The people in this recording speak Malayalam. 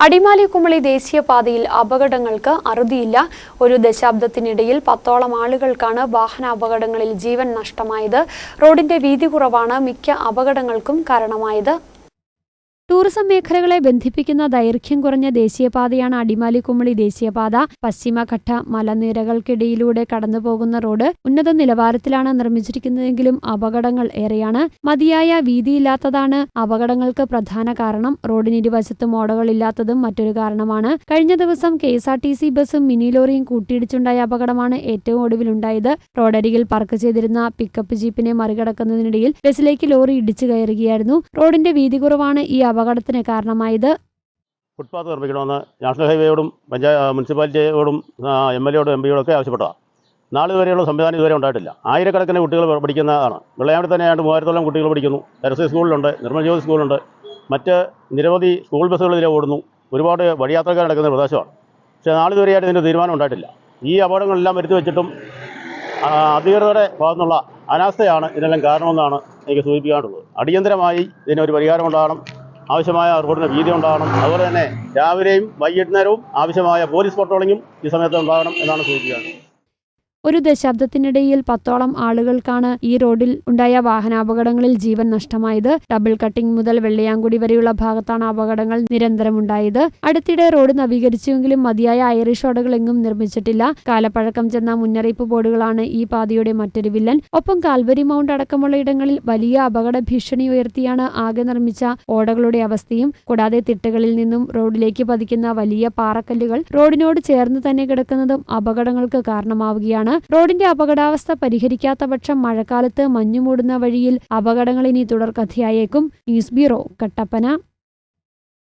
അടിമാലി കുമളി ദേശീയപാതയിൽ അപകടങ്ങൾക്ക് അറുതിയില്ല. ഒരു ദശാബ്ദത്തിനിടയിൽ 10ഓളം ആളുകൾക്കാണ് വാഹനാപകടങ്ങളിൽ ജീവൻ നഷ്ടമായത്. റോഡിന്റെ വീതി കുറവാണ് മിക്ക അപകടങ്ങൾക്കും കാരണമായത്. ടൂറിസം മേഖലകളെ ബന്ധിപ്പിക്കുന്ന ദൈർഘ്യം കുറഞ്ഞ ദേശീയപാതയാണ് അടിമാലി കുമളി ദേശീയപാത. പശ്ചിമഘട്ട മലനിരകൾക്കിടയിലൂടെ കടന്നുപോകുന്ന റോഡ് ഉന്നത നിലവാരത്തിലാണ് നിർമ്മിച്ചിരിക്കുന്നതെങ്കിലും അപകടങ്ങൾ ഏറെയാണ്. മതിയായ വീതിയില്ലാത്തതാണ് അപകടങ്ങൾക്ക് പ്രധാന കാരണം. റോഡിന് ഇരുവശത്തും ഓടകളില്ലാത്തതും മറ്റൊരു കാരണമാണ്. കഴിഞ്ഞ ദിവസം KSRTC ബസും മിനി ലോറിയും കൂട്ടിയിടിച്ചുണ്ടായ അപകടമാണ് ഏറ്റവും ഒടുവിലുണ്ടായത്. റോഡരികിൽ പാർക്ക് ചെയ്തിരുന്ന പിക്കപ്പ് ജീപ്പിനെ മറികടക്കുന്നതിനിടയിൽ ബസിലേക്ക് ലോറി ഇടിച്ചു കയറുകയായിരുന്നു. റോഡിന്റെ വീതി കുറവാണ് ഈ അപകടത്തിന് കാരണമായത്. ഫുട്പാത്ത് നിർമ്മിക്കണമെന്ന് നാഷണൽ ഹൈവേയോടും മുനിസിപ്പാലിറ്റിയോടും MLA-യോടും MP-യോടും ഒക്കെ ആവശ്യപ്പെട്ടതാണ്. നാളെ വരെയുള്ള സംവിധാനം ഇതുവരെ ഉണ്ടായിട്ടില്ല. ആയിരക്കണക്കിന് കുട്ടികൾ പഠിക്കുന്നതാണ്. വെള്ളയാമ്പതി തന്നെ 3000-ഓളം കുട്ടികൾ പഠിക്കുന്നു. RSI സ്കൂളിലുണ്ട്, നിർമ്മൽ ജ്യോതി സ്കൂളുണ്ട്, മറ്റ് നിരവധി സ്കൂൾ ബസ്സുകൾ ഇതിലെ ഓടുന്നു. ഒരുപാട് വഴിയാത്രക്കാർ നടക്കുന്ന പ്രദേശമാണ്. പക്ഷേ നാളിതുവരെയായിട്ട് ഇതിൻ്റെ തീരുമാനം ഉണ്ടായിട്ടില്ല. ഈ അപകടങ്ങളെല്ലാം വരുത്തി വെച്ചിട്ടും അധികൃതരുടെ ഭാഗത്തുനിന്നുള്ള അനാസ്ഥയാണ് ഇതിനെല്ലാം കാരണമെന്നാണ് എനിക്ക് സൂചിപ്പിക്കാനുള്ളത്. അടിയന്തരമായി ഇതിനൊരു പരിഹാരമുണ്ടാകണം. ആവശ്യമായ റോഡിന് വീതി ഉണ്ടാകണം. അതുപോലെ തന്നെ രാവിലെയും വൈകുന്നേരവും ആവശ്യമായ പോലീസ് പട്രോളിങ്ങും ഈ സമയത്ത് ഉണ്ടാകണം എന്നാണ് സൂചിപ്പിക്കുന്നത്. ഒരു ദശാബ്ദത്തിനിടയിൽ 10ഓളം ആളുകൾക്കാണ് ഈ റോഡിൽ ഉണ്ടായ വാഹനാപകടങ്ങളിൽ ജീവൻ നഷ്ടമായത്. ഡബിൾ കട്ടിംഗ് മുതൽ വെള്ളയാങ്കുടി വരെയുള്ള ഭാഗത്താണ് അപകടങ്ങൾ നിരന്തരമുണ്ടായത്. അടുത്തിടെ റോഡ് നവീകരിച്ചുവെങ്കിലും മതിയായ ഐറിഷ് ഓടകൾ എങ്ങും നിർമ്മിച്ചിട്ടില്ല. കാലപ്പഴക്കം ചെന്ന മുന്നറിയിപ്പ് ബോർഡുകളാണ് ഈ പാതയുടെ മറ്റൊരു വില്ലൻ. ഒപ്പം കാൽവരി മൗണ്ട് അടക്കമുള്ള ഇടങ്ങളിൽ വലിയ അപകട ഭീഷണി ഉയർത്തിയാണ് ആകെ നിർമ്മിച്ച ഓടകളുടെ അവസ്ഥയും. കൂടാതെ തിട്ടകളിൽ നിന്നും റോഡിലേക്ക് പതിക്കുന്ന വലിയ പാറക്കല്ലുകൾ റോഡിനോട് ചേർന്ന് തന്നെ കിടക്കുന്നതും അപകടങ്ങൾക്ക് കാരണമാവുകയാണ്. റോഡിന്റെ അപകടാവസ്ഥ പരിഹരിക്കാത്ത പക്ഷം മഴക്കാലത്ത് മഞ്ഞുമൂടുന്ന വഴിയിൽ അപകടങ്ങൾ ഇനി തുടർക്കഥയായേക്കും. News bureau, Kattappana.